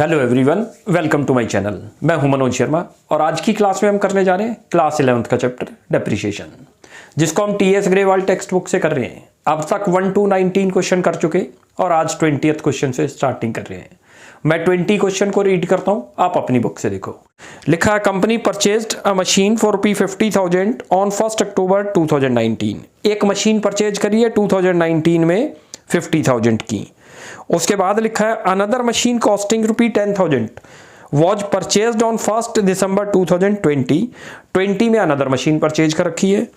Hello everyone, welcome to my channel. मैं हूं मनोज शर्मा और आज की क्लास में हम करने जा रहे हैं क्लास 11th का चैप्टर डेप्रिसिएशन, जिसको हम टीएस ग्रेवाल टेक्स्ट बुक से कर रहे हैं। अब तक 1 to 19 क्वेश्चन कर चुके और आज 20th क्वेश्चन से स्टार्टिंग कर रहे हैं। मैं 20 क्वेश्चन को रीड करता हूं, आप अपनी बुक से देखो। लिखा है, company purchased a machine for ₹50,000 on 1 अक्टूबर 2019। एक मशीन परचेज करी है 2019 में 50,000 की। उसके बाद लिखा है, another machine costing ₹10,000 was purchased on 1 दिसंबर 2020 में अनदर मशीन परचेज कर रखी है।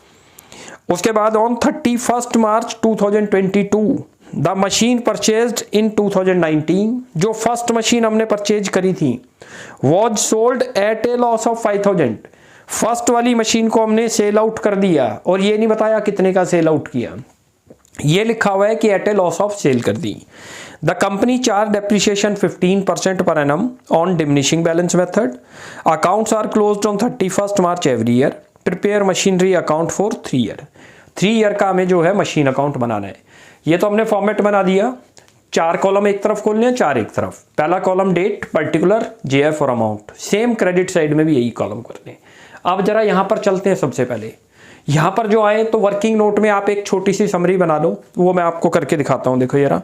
उसके बाद on 31 March 2022 the machine purchased in 2019, जो फर्स्ट मशीन हमने परचेज करी थी, was sold at a loss of 5,000। First वाली मशीन को हमने सेल आउट कर दिया और ये नहीं बताया कितने का सेल आउट किया, ये लिखा हुआ है कि at a loss of sell कर दी। The company charge depreciation 15% per annum on diminishing balance method. Accounts are closed on 31 March every year. Prepare machinery account for 3 year. 3 year का हमें जो है मशीन अकाउंट बनाना है। ये तो हमने फॉर्मेट बना दिया, 4 कॉलम एक तरफ खोलने हैं, 4 एक तरफ। पहला कॉलम डेट, पर्टिकुलर, जेएफ और अमाउंट। सेम क्रेडिट साइड में भी यही कॉलम करते हैं। अब जरा यहाँ पर चलते हैं। सबसे पहले यहाँ पर जो आए तो वर्किंग नोट में आप एक छोटी सी समरी बना लो, वो मैं आपको करके दिखाता हूँ। देखो जरा,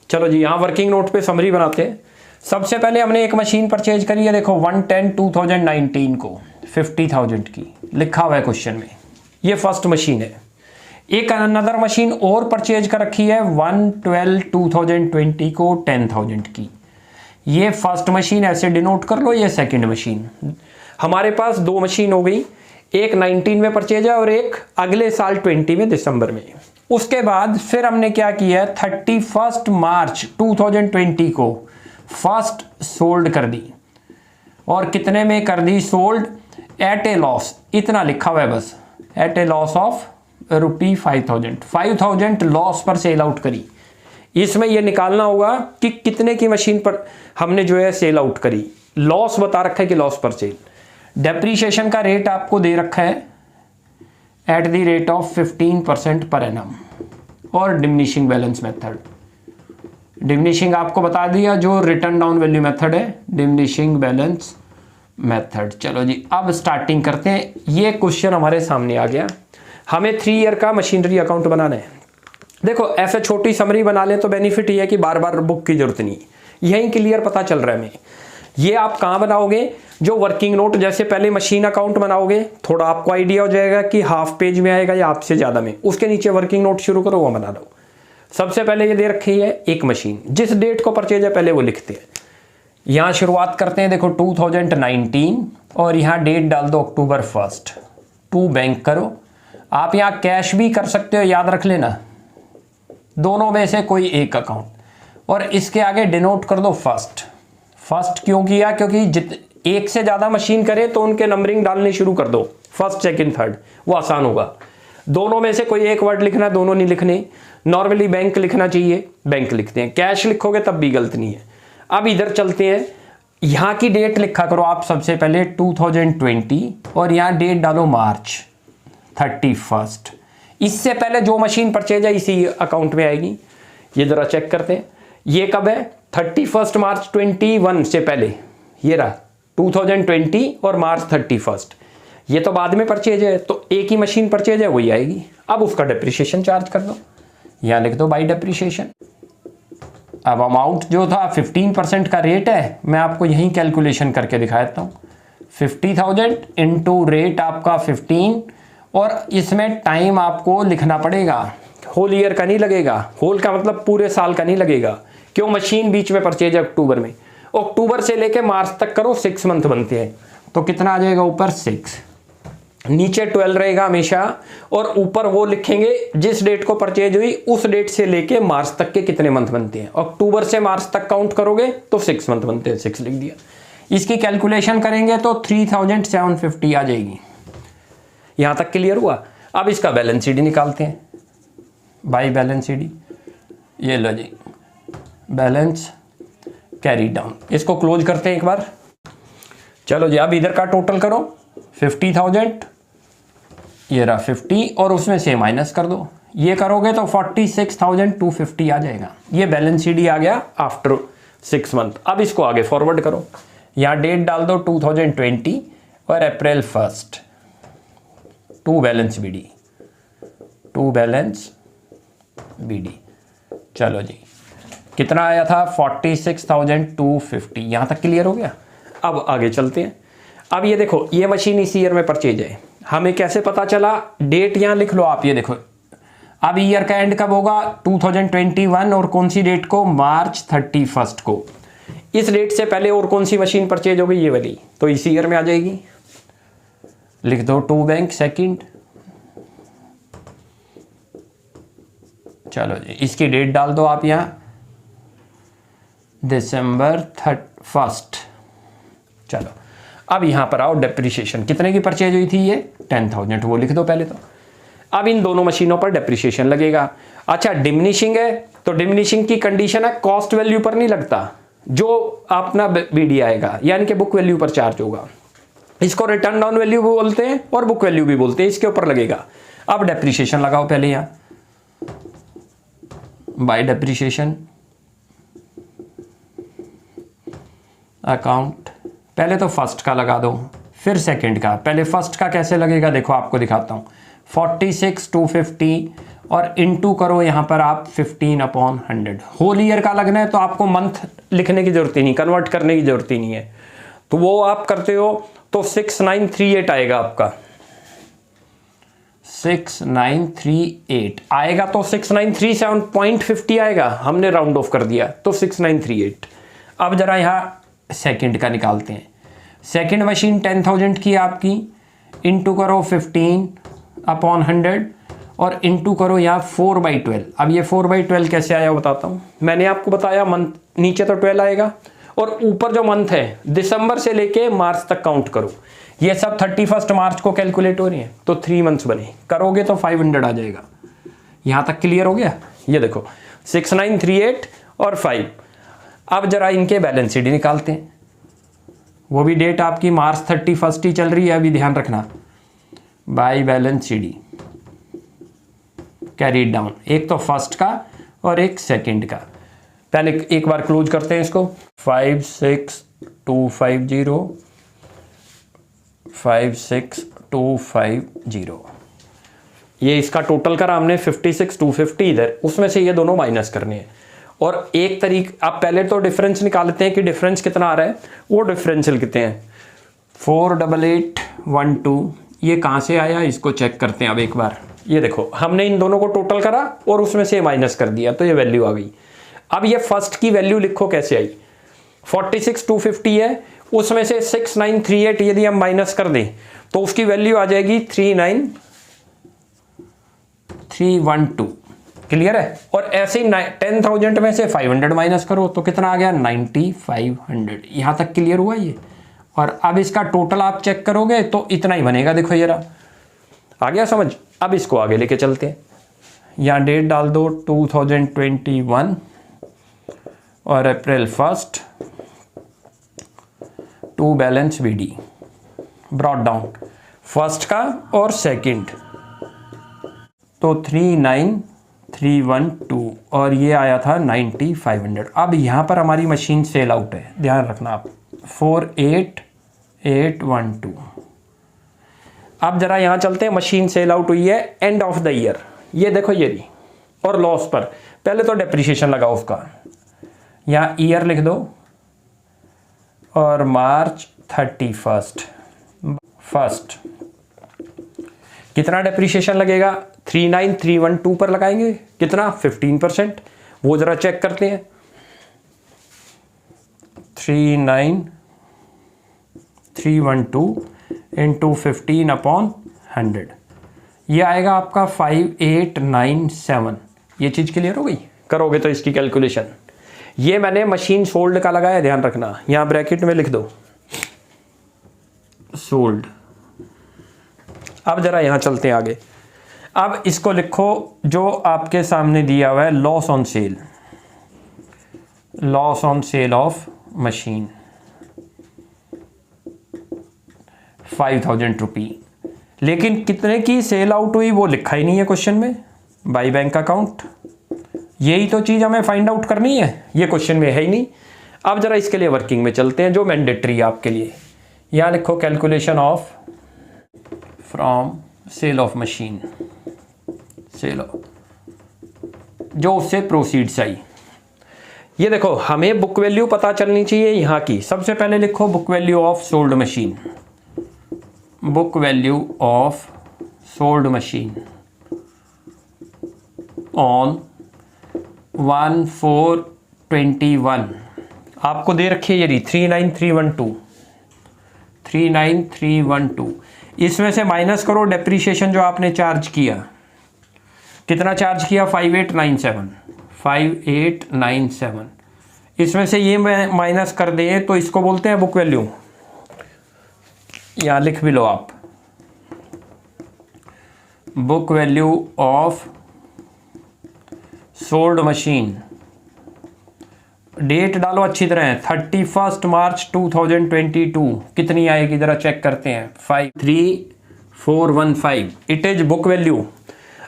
चलो जी, यहाँ वर्किंग नोट पे समरी बनाते हैं। सबसे पहले हमने एक मशीन परचेज करी है, देखो 1/10/2019 को 50,000 की, लिखा हुआ है क्वेश्चन में। ये फर्स्ट मशीन है। एक अनदर मशीन और परचेज कर रखी है 1/12/2020 को 10,000 की। ये फर्स्ट मशीन ऐसे डिनोट कर लो, ये सेकंड मशीन। हमारे पास 2 मशीन हो गई, एक 19 में परचेज है और एक अगले साल 20 में दिसंबर में। उसके बाद फिर हमने क्या किया, 31 मार्च 2020 को फर्स्ट सोल्ड कर दी। और कितने में कर दी सोल्ड? एट ए लॉस, इतना लिखा हुआ है बस, at a loss of ₹5,000। 5,000 loss पर सेल आउट करी। इसमें यह निकालना होगा कि कितने की मशीन पर हमने जो है सेल आउट करी। लॉस बता रखा है कि लॉस पर सेल। डेप्रीशिएशन का रेट आपको दे रखा है at the rate of 15% per annum और डिमिनिशिंग बैलेंस मेथड। डिमिनिशिंग आपको बता दिया, जो रिटर्न डाउन वैल्यू मेथड है, डिमिनिशिंग बैलेंस मेथड। चलो जी, अब स्टार्टिंग करते हैं। ये क्वेश्चन हमारे सामने आ गया। हमें 3 ईयर का मशीनरी अकाउंट बनाना है। देखो, ऐसे छोटी समरी बना लें तो बेनिफिट ये है कि बार बार बुक की जरूरत नहीं, यहीं क्लियर पता चल रहा है हमें। ये आप कहाँ बनाओगे? जो वर्किंग नोट, जैसे पहले मशीन अकाउंट बनाओगे, थोड़ा आपको आइडिया हो जाएगा कि हाफ पेज में आएगा या आपसे ज़्यादा में, उसके नीचे वर्किंग नोट शुरू करो, वो बना लो। सबसे पहले ये दे रखी है एक मशीन, जिस डेट को परचेज है पहले वो लिखते हैं। यहाँ शुरुआत करते हैं, देखो 2019 और यहाँ डेट डाल दो अक्टूबर 1। टू बैंक करो। आप यहाँ कैश भी कर सकते हो, याद रख लेना, दोनों में से कोई एक अकाउंट। और इसके आगे डिनोट कर दो फर्स्ट। फर्स्ट क्यों किया? क्योंकि एक से ज़्यादा मशीन करे तो उनके नंबरिंग डालने शुरू कर दो, फर्स्ट, सेकंड, थर्ड, वो आसान होगा। दोनों में से कोई एक वर्ड लिखना, दोनों नहीं लिखने। नॉर्मली बैंक लिखना चाहिए, बैंक लिखते हैं। कैश लिखोगे तब भी गलत नहीं है। अब इधर चलते हैं, यहाँ की डेट लिखा करो आप सबसे पहले 2020 और यहाँ डेट डालो मार्च 31। इससे पहले जो मशीन परचेज है इसी अकाउंट में आएगी। ये जरा चेक करते हैं, ये कब है? 31 मार्च 21 से पहले, ये रहा 2020 और मार्च 31। ये तो बाद में परचेज है, तो एक ही मशीन परचेज है, वही आएगी। अब उसका डेप्रिसिएशन चार्ज कर दो, यहाँ लिख दो बाई डेप्रिसिएशन। अब अमाउंट जो था 15% का रेट है, मैं आपको यहीं कैलकुलेशन करके दिखा देता हूँ। 50,000 इंटू रेट आपका 15, और इसमें टाइम आपको लिखना पड़ेगा, होल ईयर का नहीं लगेगा। होल का मतलब पूरे साल का नहीं लगेगा, क्यों? मशीन बीच में परचेज है अक्टूबर में। अक्टूबर से लेके मार्च तक करो, 6 मंथ बनते हैं, तो कितना आ जाएगा? ऊपर 6, नीचे 12 रहेगा हमेशा, और ऊपर वो लिखेंगे जिस डेट को परचेज हुई उस डेट से लेके मार्च तक के कितने मंथ बनते हैं। अक्टूबर से मार्च तक काउंट करोगे तो 6 मंथ बनते हैं, 6 लिख दिया। इसकी कैलकुलेशन करेंगे तो 3,750 आ जाएगी। यहां तक क्लियर हुआ? अब इसका बैलेंस शीट निकालते हैं, बाई बैलेंस शीट। ये लो जी, बैलेंस कैरी डाउन। इसको क्लोज करते हैं एक बार। चलो जी, अब इधर का टोटल करो, 50,000, ये रहा 50 और उसमें से माइनस कर दो। ये करोगे तो 46,250 आ जाएगा। ये बैलेंस शीट आ गया आफ्टर 6 मंथ। अब इसको आगे फॉरवर्ड करो, यहाँ डेट डाल दो 2020 और अप्रैल 1 टू बैलेंस बीडी। चलो जी, कितना आया था 46,250। यहाँ तक क्लियर हो गया। अब आगे चलते हैं। अब ये देखो, ये मशीन इस ईयर में परचेज है, हमें कैसे पता चला? डेट यहाँ लिख लो आप, ये देखो अब ईयर का एंड कब होगा? 2021 और कौन सी डेट को? मार्च 31 को। इस डेट से पहले और कौन सी मशीन परचेज हो गई? ये वाली, तो इसी ईयर में आ जाएगी। लिख दो टू बैंक सेकंड। चलो जी, इसकी डेट डाल दो आप यहाँ December 31। चलो अब यहाँ पर आओ, डेप्रिसिएशन कितने की परचेज हुई थी? ये 10,000, वो लिख दो पहले तो। अब इन दोनों मशीनों पर डेप्रिसिएशन लगेगा। अच्छा, डिमिनिशिंग है तो डिमिनिशिंग की कंडीशन है कॉस्ट वैल्यू पर नहीं लगता, जो अपना बीडी आएगा यानी कि बुक वैल्यू पर चार्ज होगा। इसको रिटर्न डाउन वैल्यू भी बोलते हैं और बुक वैल्यू भी बोलते हैं, इसके ऊपर लगेगा। अब डेप्रिसिएशन लगाओ पहले यहाँ, बाय डेप्रिसिएशन अकाउंट। पहले तो फर्स्ट का लगा दो, फिर सेकंड का। पहले फर्स्ट का कैसे लगेगा देखो, आपको दिखाता हूँ। 46,250 और इनटू करो यहाँ पर आप 15/100। होल ईयर का लगना है तो आपको मंथ लिखने की जरूरत ही नहीं, कन्वर्ट करने की जरूरत ही नहीं है, तो वो आप करते हो तो 6938 आएगा आपका। 6938 आएगा तो 6937.50 आएगा, हमने राउंड ऑफ कर दिया तो 6938। अब जरा यहाँ सेकंड का निकालते हैं। सेकंड मशीन 10,000 की आपकी, इनटू करो 15/100 और इनटू करो यहाँ 4/12। अब ये 4/12 कैसे आया बताता हूँ। मैंने आपको बताया मंथ नीचे तो 12 आएगा और ऊपर जो मंथ है दिसंबर से लेके मार्च तक काउंट करो। ये सब 31 मार्च को कैलकुलेट हो रही है, तो 3 मंथ्स बने, करोगे तो 500 आ जाएगा। यहाँ तक क्लियर हो गया? ये देखो 6938 और 5। अब जरा इनके बैलेंस शीट निकालते हैं, वो भी डेट आपकी मार्च 31 ही चल रही है, अभी ध्यान रखना। By balance sheet carried down, एक तो फर्स्ट का और एक सेकंड का। पहले एक बार क्लोज करते हैं इसको। 56250 56250, ये इसका टोटल करा हमने 56,250 इधर, उसमें से ये दोनों माइनस करने हैं। और एक तरीका, आप पहले तो डिफरेंस निकालते हैं कि डिफरेंस कितना आ रहा है, वो डिफरेंशियल लिखते हैं 48812। ये कहाँ से आया इसको चेक करते हैं अब एक बार। ये देखो हमने इन दोनों को टोटल करा और उसमें से माइनस कर दिया तो ये वैल्यू आ गई। अब ये फर्स्ट की वैल्यू लिखो कैसे आई। 46,250 है, उसमें से 6938 यदि हम माइनस कर दें तो उसकी वैल्यू आ जाएगी 39312। क्लियर है? और ऐसे ही 10,000 में से 500 माइनस करो तो कितना आ गया 9500। यहाँ तक क्लियर हुआ ये। और अब इसका टोटल आप चेक करोगे तो इतना ही बनेगा। देखो ये रहा, आ गया समझ? अब इसको आगे लेके चलते हैं। यहाँ डेट डाल दो 2021 और April 1 to balance BD. Brought down first का और सेकंड तो 39312 और ये आया था 9500। अब यहाँ पर हमारी मशीन सेल आउट है, ध्यान रखना आप, 48812। अब जरा यहाँ चलते हैं, मशीन सेल आउट हुई है एंड ऑफ द ईयर। ये देखो ये रही। और लॉस पर पहले तो डेप्रिसिएशन लगाओ उसका, यहाँ ईयर लिख दो और मार्च 31 कितना डेप्रिसिएशन लगेगा 39312 पर लगाएंगे, कितना 15%। वो जरा चेक करते हैं। 39312 इंटू 15/100 ये आएगा आपका 5897। ये चीज़ क्लियर हो गई? करोगे तो इसकी कैलकुलेशन। ये मैंने मशीन सोल्ड का लगाया, ध्यान रखना, यहाँ ब्रैकेट में लिख दो सोल्ड। अब जरा यहाँ चलते हैं आगे। अब इसको लिखो जो आपके सामने दिया हुआ है, loss on sale, loss on sale of machine 5,000 रुपी। लेकिन कितने की सेल आउट हुई वो लिखा ही नहीं है क्वेश्चन में। बाई बैंक अकाउंट, यही तो चीज़ हमें फाइंड आउट करनी है, ये क्वेश्चन में है ही नहीं। अब जरा इसके लिए वर्किंग में चलते हैं जो मैंडेटरी है आपके लिए। यहाँ लिखो calculation of from sale of machine, sale of जो उससे प्रोसीड्स आई। ये देखो हमें बुक वैल्यू पता चलनी चाहिए यहाँ की। सबसे पहले लिखो book value of sold machine, book value of sold machine on 1421 आपको दे रखी है ये 39312, 39312। इसमें से माइनस करो डेप्रीशिएशन जो आपने चार्ज किया। कितना चार्ज किया? 5897, 5897। इसमें से ये माइनस कर दें तो इसको बोलते हैं बुक वैल्यू। यहाँ लिख भी लो आप, book value of sold machine. Date डालो अच्छी तरह, 31 मार्च 2022। कितनी आएगी जरा चेक करते हैं, 53415। It is book value.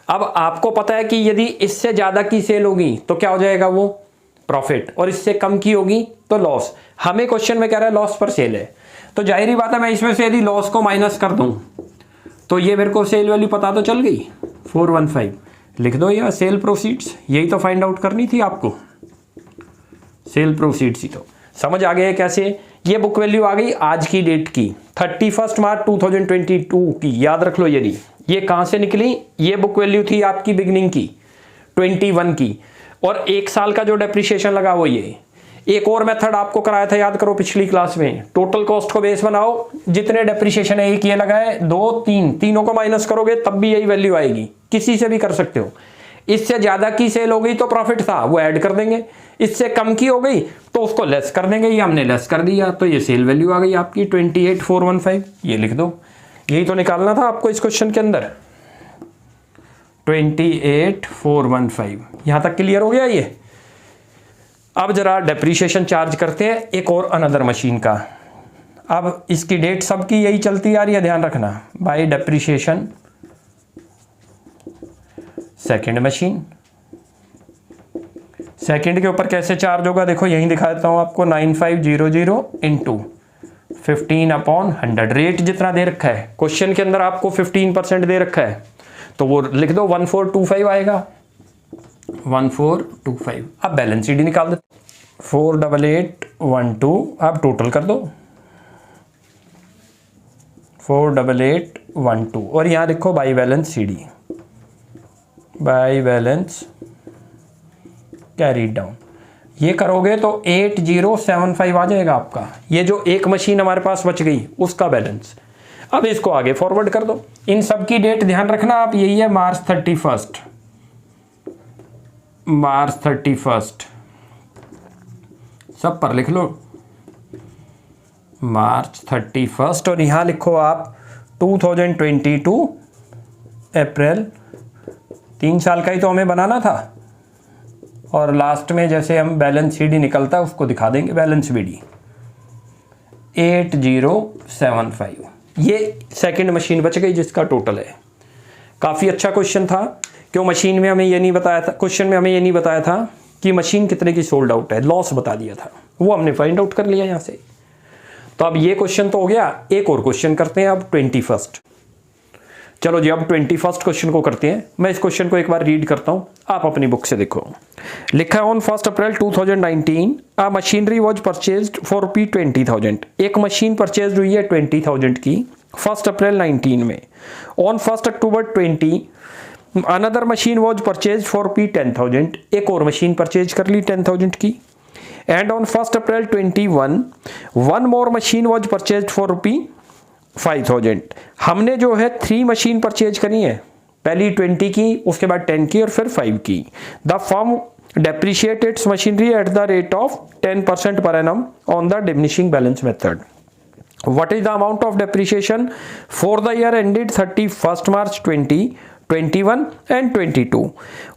अब आपको पता है कि यदि इससे ज़्यादा की सेल होगी तो क्या हो जाएगा? वो प्रॉफिट, और इससे कम की होगी तो लॉस। हमें क्वेश्चन में कह रहा है लॉस पर सेल है, तो जाहिर ही बात है मैं इसमें से यदि लॉस को माइनस कर दूं तो ये मेरे को सेल वैल्यू पता तो चल गई 415। लिख दो या सेल प्रोसीड्स, यही तो फाइंड आउट करनी थी आपको, सेल प्रोसीड्स ही तो। समझ आ गया कैसे? ये बुक वैल्यू आ गई आज की डेट की, 31 मार्च 2022 की। याद रख लो यदि ये कहां से निकली, ये बुक वैल्यू थी आपकी बिगनिंग की 21 की, और एक साल का जो डेप्रिसिएशन लगा वो ये। एक और मेथड आपको कराया था, याद करो पिछली क्लास में, टोटल कॉस्ट को बेस बनाओ, जितने डेप्रिसिएशन है एक ये लगा है, 2 3 तीनों को माइनस करोगे तब भी यही वैल्यू आएगी। किसी से भी कर सकते हो। इससे ज्यादा की सेल हो गई तो प्रॉफिट था वो ऐड कर देंगे, इससे कम की हो गई तो उसको लेस कर देंगे। ये हमने लेस कर दिया तो ये सेल वैल्यू आ गई आपकी 28415। ये लिख दो, यही तो निकालना था आपको इस क्वेश्चन के अंदर, 28415। यहां तक क्लियर हो गया ये। अब जरा डेप्रीशिएशन चार्ज करते हैं एक और अनदर मशीन का। अब इसकी डेट सबकी यही चलती आ रही है, ध्यान रखना, by depreciation second machine. Second के ऊपर कैसे चार्ज होगा देखो, यहीं दिखा देता हूं आपको, 9500 इंटू 15/100। रेट जितना दे रखा है क्वेश्चन के अंदर आपको 15% दे रखा है, तो वो लिख दो 1425 आएगा, 1425। अब बैलेंस शीट निकाल दो, 48812। आप टोटल कर दो 48812, और यहां लिखो by balance CD, by balance carried down. ये करोगे तो 8075 आ जाएगा आपका, ये जो एक मशीन हमारे पास बच गई उसका बैलेंस। अब इसको आगे फॉरवर्ड कर दो। इन सब की डेट ध्यान रखना आप, यही है मार्च 31, मार्च 31 सब पर लिख लो, मार्च 31। और यहां लिखो आप 2022 अप्रैल। 3 साल का ही तो हमें बनाना था, और लास्ट में जैसे हम बैलेंस CD निकलता है उसको दिखा देंगे, बैलेंस BD 8075। ये सेकंड मशीन बच गई जिसका टोटल है। काफ़ी अच्छा क्वेश्चन था, क्यों मशीन में हमें ये नहीं बताया था, क्वेश्चन में हमें ये नहीं बताया था कि मशीन कितने की सोल्ड आउट है, लॉस बता दिया था, वो हमने फाइंड आउट कर लिया यहाँ से। तो अब ये क्वेश्चन तो हो गया, एक और क्वेश्चन करते हैं अब 21। चलो जी अब 21 क्वेश्चन को करते हैं। मैं इस क्वेश्चन को एक बार रीड करता हूं, आप अपनी बुक से देखो। लिखा है on 1 April 2019 a machinery was purchased for ₹20,000। एक मशीन परचेज हुई है 20,000 की 1 अप्रैल 19 में। On 1 October 20 another machine was purchase for ₹10,000। एक और मशीन परचेज कर ली 10,000 की। And on 1 April 21 one more machine was purchase for ₹5,000। हमने जो है 3 मशीन परचेज करी है, पहली 20 की, उसके बाद 10 की और फिर 5 की। The firm depreciate it's machinery at the rate of 10% per annum on the diminishing balance method. What is the amount of depreciation for the year ended 31st March 20, 21 and 22?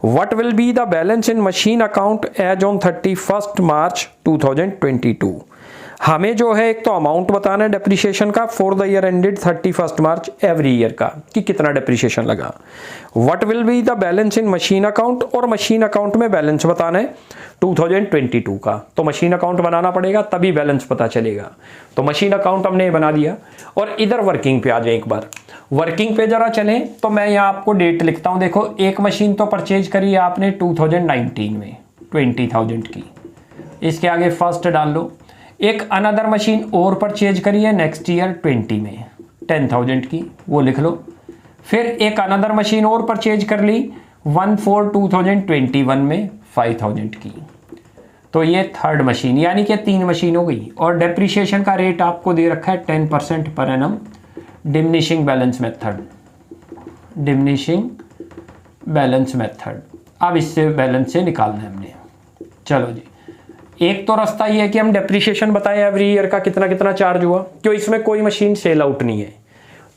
What will be the balance in machine account as on 31st March 2022? हमें जो है एक तो amount बताना है depreciation का for the year ended 31 March every year का, कि कितना डेप्रिसिएशन लगा। What will be the balance in machine account, और मशीन अकाउंट में बैलेंस बताना है 2022 का। तो मशीन अकाउंट बनाना पड़ेगा तभी बैलेंस पता चलेगा। तो मशीन अकाउंट हमने बना दिया। और इधर वर्किंग पे आ जाए, एक बार वर्किंग पे जरा चलें तो मैं यहाँ आपको डेट लिखता हूँ। देखो एक मशीन तो परचेज करी है आपने 2019 में 20,000 की, इसके आगे फर्स्ट डाल लो। एक अनदर मशीन और परचेज करी है नेक्स्ट ईयर 20 में 10,000 की, वो लिख लो। फिर एक अनदर मशीन और परचेज कर ली 1/4/2021 में 5,000 की। तो ये थर्ड मशीन, यानी कि 3 मशीन हो गई। और डेप्रिसिएशन का रेट आपको दे रखा है 10% per annum, diminishing balance method, diminishing balance method. अब इससे बैलेंस से निकालना है हमने। चलो जी, एक तो रास्ता ये है कि हम डेप्रिसिएशन बताएं एवरी ईयर का कितना कितना चार्ज हुआ, क्यों इसमें कोई मशीन सेल आउट नहीं है।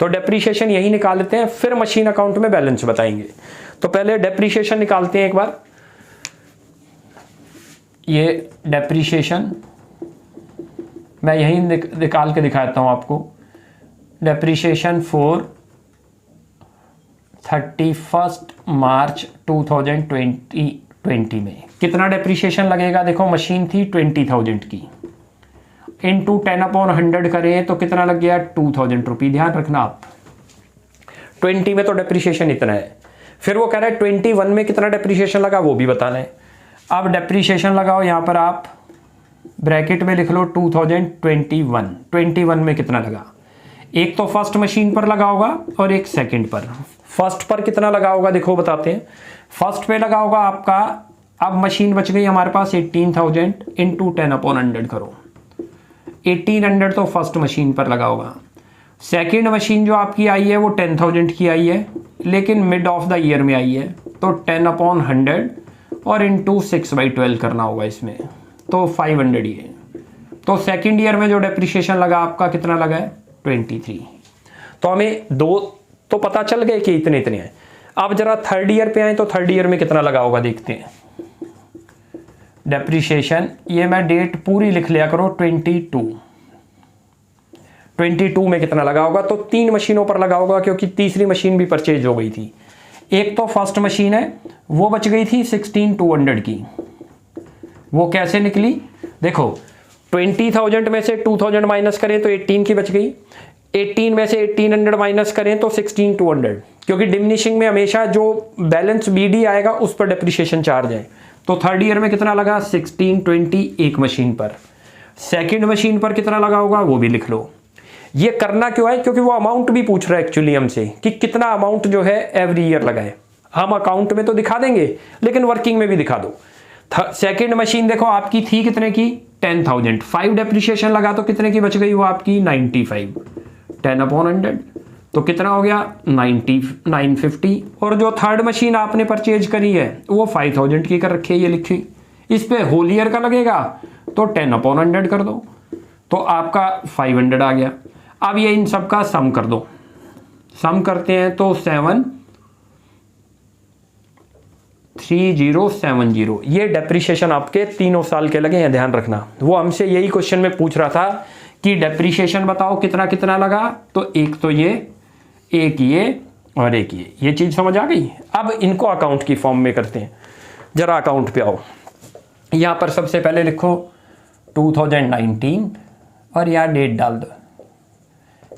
तो डेप्रिसिएशन यही निकाल लेते हैं, फिर मशीन अकाउंट में बैलेंस बताएंगे। तो पहले डेप्रिसिएशन निकालते हैं एक बार। ये डेप्रिसिएशन मैं यही निकाल के दिखाता हूं आपको। डेप्रिसिएशन फॉर 31 मार्च 2020 में कितना डेप्रिसिएशन लगेगा। देखो मशीन थी 20,000 की, इंटू 10/100 करें तो कितना लग गया 2,000 रुपये। ध्यान रखना आप 20 में तो डेप्रिसिएशन इतना है। फिर वो कह रहा है 21 में कितना डेप्रिसिएशन लगा वो भी बताना है। अब डेप्रिसिएशन लगाओ यहाँ पर, आप ब्रैकेट में लिख लो 2021, 21 में कितना लगा। एक तो फर्स्ट मशीन पर लगा होगा और एक सेकंड पर। फर्स्ट पर कितना लगा होगा देखो बताते हैं। फर्स्ट पे लगा होगा आपका, अब मशीन बच गई हमारे पास 18,000 इंटू 10/100 करो। 1800 तो फर्स्ट मशीन पर लगा होगा। सेकंड मशीन जो आपकी आई है वो 10,000 की आई है, लेकिन मिड ऑफ द ईयर में आई है, तो 10/100 और इंटू 6/12 करना होगा इसमें, तो 500 ही है। तो सेकंड ईयर में जो डेप्रिसिएशन लगा आपका कितना लगा है 23। तो हमें दो तो पता चल गए कि इतने इतने हैं। अब जरा थर्ड ईयर पे आए तो थर्ड ईयर में कितना लगा होगा देखते हैं। डेप्रिसिएशन, ये मैं डेट पूरी लिख लिया करो 22 में कितना लगा होगा। तो 3 मशीनों पर लगा होगा, क्योंकि तीसरी मशीन भी परचेज हो गई थी। एक तो फर्स्ट मशीन है वो बच गई थी 16,200 की। वो कैसे निकली देखो, 20,000 में से 2,000 माइनस करें तो 18 की बच गई। 18 में से 1800 माइनस करें तो 16,200, क्योंकि डिमिनिशिंग में हमेशा जो बैलेंस बीडी आएगा उस पर डेप्रिसिएशन चार्ज है। तो थर्ड ईयर में कितना लगा 1620 एक मशीन पर। सेकंड मशीन पर कितना लगा होगा वो भी लिख लो। ये करना क्यों है, क्योंकि वो अमाउंट भी पूछ रहा है एक्चुअली हमसे कि कितना अमाउंट जो है एवरी ईयर लगा है। हम अकाउंट में तो दिखा देंगे, लेकिन वर्किंग में भी दिखा दो। सेकंड मशीन देखो आपकी थी कितने की 10,000, 5 डेप्रिसिएशन लगा तो कितने की बच गई वो आपकी 95, 10/100 तो कितना हो गया 950। और जो थर्ड मशीन आपने परचेज करी है वो 5,000 की कर रखी है, ये लिखी। इस पे होल ईयर का लगेगा तो 10/100 कर दो, तो आपका 500 आ गया। अब ये इन सब का सम कर दो। सम करते हैं तो 73070। ये डेप्रिसिएशन आपके तीनों साल के लगे हैं, ध्यान रखना। वो हमसे यही क्वेश्चन में पूछ रहा था कि डेप्रिसिएशन बताओ कितना कितना लगा। तो एक तो ये, एक ये और एक ये चीज समझ आ गई। अब इनको अकाउंट की फॉर्म में करते हैं। जरा अकाउंट पे आओ। यहां पर सबसे पहले लिखो 2019 और यहाँ डेट डाल दो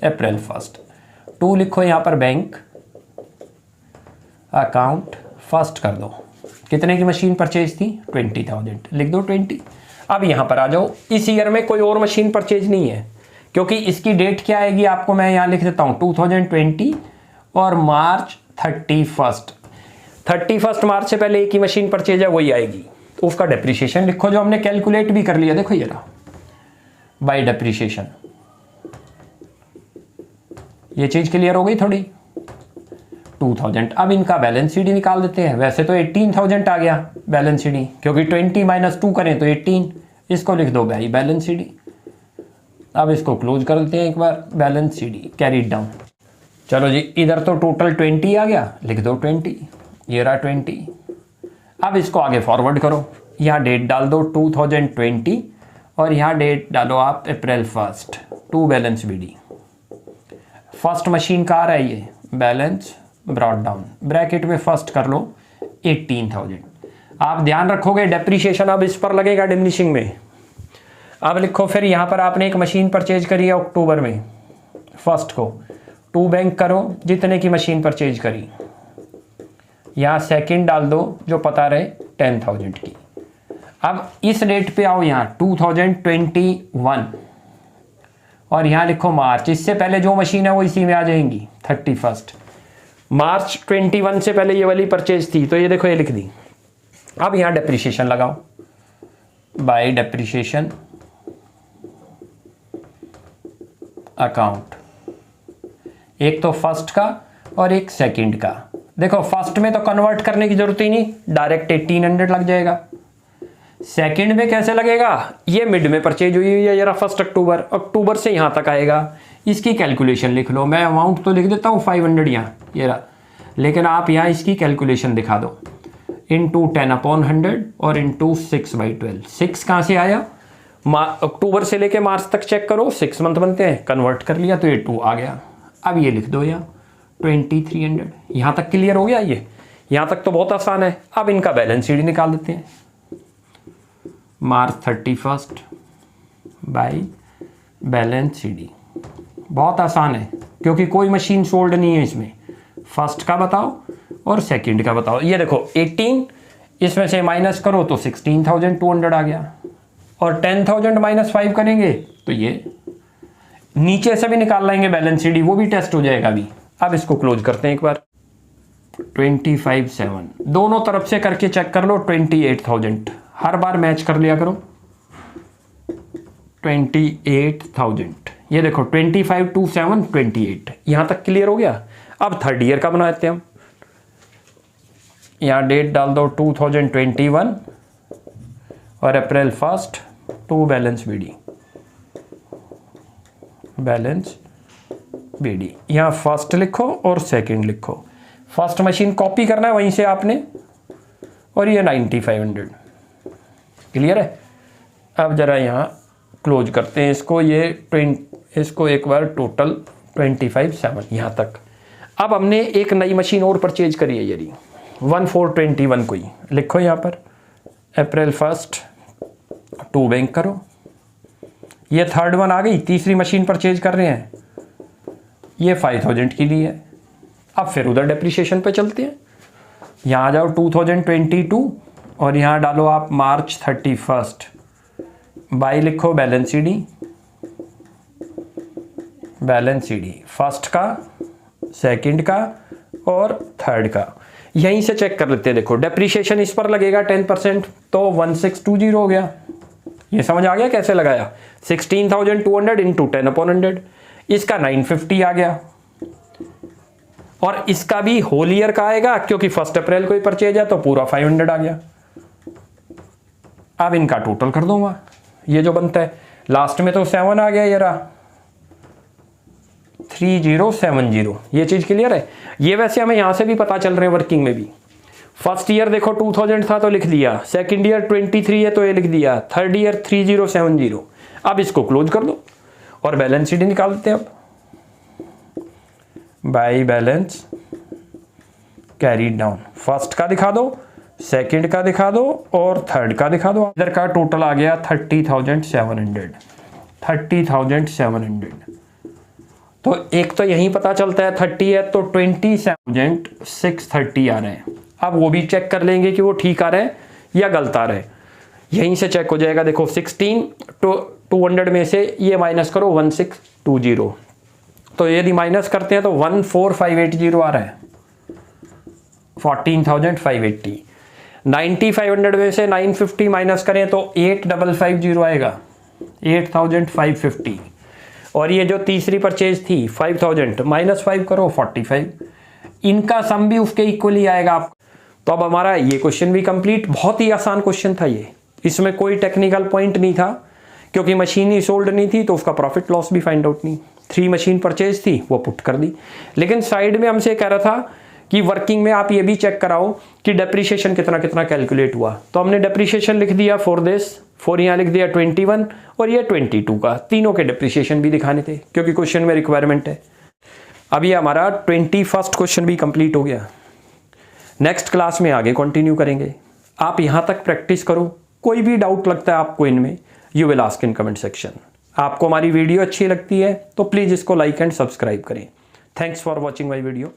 अप्रैल 1। 2 लिखो यहाँ पर बैंक अकाउंट फर्स्ट कर दो। कितने की मशीन परचेज थी 20,000, लिख दो 20। अब यहाँ पर आ जाओ। इस ईयर में कोई और मशीन परचेज नहीं है, क्योंकि इसकी डेट क्या आएगी आपको मैं यहाँ लिख देता हूँ 2020 और मार्च 31 मार्च से पहले एक ही मशीन परचेज है वही आएगी। उसका डेप्रिसिएशन लिखो जो हमने कैलकुलेट भी कर लिया। देखो ये रहा बाय डेप्रिसिएशन। ये चीज क्लियर हो गई थोड़ी। 2000। अब इनका बैलेंस शीट निकाल देते हैं। वैसे तो 18,000 आ गया बैलेंस शीट, क्योंकि 20 - 2 करें तो 18। इसको लिख दो भाई बैलेंस शीट। अब इसको क्लोज कर देते हैं एक बार। Balance sheet carry down. चलो जी, इधर तो टोटल 20 आ गया, लिख दो 20। ये रहा 20। अब इसको आगे फॉरवर्ड करो। यहाँ डेट डाल दो 2020 और यहाँ डेट डालो आप April 1 to balance BD. First machine का आ रहा है ये बैलेंस ब्रॉट डाउन, ब्रैकेट में फर्स्ट कर लो 18,000। आप ध्यान रखोगे डेप्रीशिएशन अब इस पर लगेगा डिमिनिशिंग में। अब लिखो फिर यहाँ पर आपने एक मशीन परचेज करी है अक्टूबर में, फर्स्ट को 2 बैंक करो जितने की मशीन परचेज करी, यहाँ सेकंड डाल दो जो पता रहे 10,000 की। अब इस डेट पे आओ यहाँ 2021 और यहाँ लिखो मार्च, इससे पहले जो मशीन है वो इसी में आ जाएंगी 31 मार्च 21 से पहले ये वाली परचेज थी तो ये देखो ये लिख दी। अब यहाँ डेप्रीशिएशन लगाओ बाय डेप्रीशिएशन अकाउंट, एक तो फर्स्ट का और एक सेकंड का। देखो फर्स्ट में तो कन्वर्ट करने की जरूरत ही नहीं, डायरेक्ट 1800 लग जाएगा। सेकंड में कैसे लगेगा, ये मिड में परचेज हुई है जरा 1 अक्टूबर, अक्टूबर से यहाँ तक आएगा, इसकी कैलकुलेशन लिख लो। मैं अमाउंट तो लिख देता हूँ 500 यहाँ ये रहा, लेकिन आप यहाँ इसकी कैलकुलेशन दिखा दो इंटू 10/100 और इंटू 6/12। 6 कहाँ से आया, अक्टूबर से लेके मार्च तक चेक करो, 6 मंथ बनते हैं, कन्वर्ट कर लिया तो ये 2 आ गया। अब ये लिख दो यहाँ 2300। यहाँ तक क्लियर हो गया, ये यहाँ तक तो बहुत आसान है। अब इनका बैलेंस शीट निकाल देते हैं, मार्च 31 बाई बैलेंस शीट। बहुत आसान है क्योंकि कोई मशीन सोल्ड नहीं है इसमें। फर्स्ट का बताओ और सेकंड का बताओ। ये देखो 18 इसमें से माइनस करो तो 16,200 आ गया, और 10,000 माइनस 5 करेंगे तो ये नीचे से भी निकाल लेंगे बैलेंस शीट, वो भी टेस्ट हो जाएगा अभी। अब इसको क्लोज करते हैं एक बार। 25,700 दोनों तरफ से करके चेक कर लो। 28,000 हर बार मैच कर लिया करो। 28,000 ये देखो 25 2 7 28 यहाँ तक क्लियर हो गया। अब थर्ड ईयर का बनाते हैं हम, यहाँ डेट डाल दो 2021 और April 1 to balance BD, balance BD. यहाँ फर्स्ट लिखो और सेकंड लिखो। फर्स्ट मशीन कॉपी करना है वहीं से आपने, और ये 9500 क्लियर है। अब जरा यहाँ क्लोज करते हैं इसको, इसको एक बार टोटल 25,700 यहाँ तक। अब हमने एक नई मशीन और परचेज करी है यदि 1421 को ही लिखो यहाँ पर अप्रैल 1 2 बैंक करो, ये थर्ड वन आ गई, तीसरी मशीन परचेज कर रहे हैं, ये 5,000 की ली है। अब फिर उधर डेप्रीशिएशन पे चलते हैं। यहाँ आ जाओ 2022 और यहाँ डालो आप मार्च 31 बाई लिखो balance sheet, balance sheet first का, सेकंड का और थर्ड का। यहीं से चेक कर लेते हैं। देखो डेप्रीशिएशन इस पर लगेगा 10% तो 1620 हो गया। ये समझ आ गया कैसे लगाया। 16,200 इंटू 10/100, इसका 950 आ गया, और इसका भी होल ईयर का आएगा क्योंकि 1 अप्रैल को ही परचेज है तो पूरा 500 आ गया। अब इनका टोटल कर दूंगा, ये जो बनता है लास्ट में तो 7 आ गया, ये रहा 3070। ये चीज क्लियर है। ये वैसे हमें यहां से भी पता चल रहे हैं वर्किंग में भी। फर्स्ट ईयर देखो 2000 था तो लिख दिया, सेकंड ईयर 23 है तो ये लिख दिया, थर्ड ईयर 3070। अब इसको क्लोज कर दो और बैलेंस शीट निकालते हैं। अब by balance carry down, first का दिखा दो, सेकंड का दिखा दो और थर्ड का दिखा दो। इधर का टोटल आ गया 30,700। 30,700 तो एक तो यही पता चलता है 30 है तो 27,630 आ रहे हैं। अब वो भी चेक कर लेंगे कि वो ठीक आ रहे हैं या गलत आ रहे हैं, यहीं से चेक हो जाएगा। देखो 16 तो 200 में से ये माइनस करो 1620, तो यदि माइनस करते हैं तो 14,580 आ रहा है, 14,580। 9,500 में से 950 माइनस करें तो 8,550 आएगा, 8,550। और ये जो तीसरी परचेज थी 5,000 माइनस 5 करो 45, इनका सम भी उसके इक्वली आएगा आपको। तो अब हमारा ये क्वेश्चन भी कंप्लीट। बहुत ही आसान क्वेश्चन था ये, इसमें कोई टेक्निकल पॉइंट नहीं था क्योंकि मशीन ही सोल्ड नहीं थी तो उसका प्रॉफिट लॉस भी फाइंड आउट नहीं। 3 मशीन परचेज थी वो पुट कर दी, लेकिन साइड में हमसे कह रहा था कि वर्किंग में आप ये भी चेक कराओ कि डेप्रिसिएशन कितना कितना कैलकुलेट हुआ। तो हमने डेप्रिसिएशन लिख दिया फॉर दिस, फॉर यहाँ लिख दिया 21 और ये 22 का, तीनों के डेप्रिसिएशन भी दिखाने थे क्योंकि क्वेश्चन में रिक्वायरमेंट है। अब ये हमारा 21st क्वेश्चन भी कंप्लीट हो गया। नेक्स्ट क्लास में आगे कंटिन्यू करेंगे। आप यहाँ तक प्रैक्टिस करो, कोई भी डाउट लगता है आपको इनमें, you will ask in comment section. आपको हमारी वीडियो अच्छी लगती है तो प्लीज़ इसको लाइक एंड सब्सक्राइब करें। Thanks for watching my video.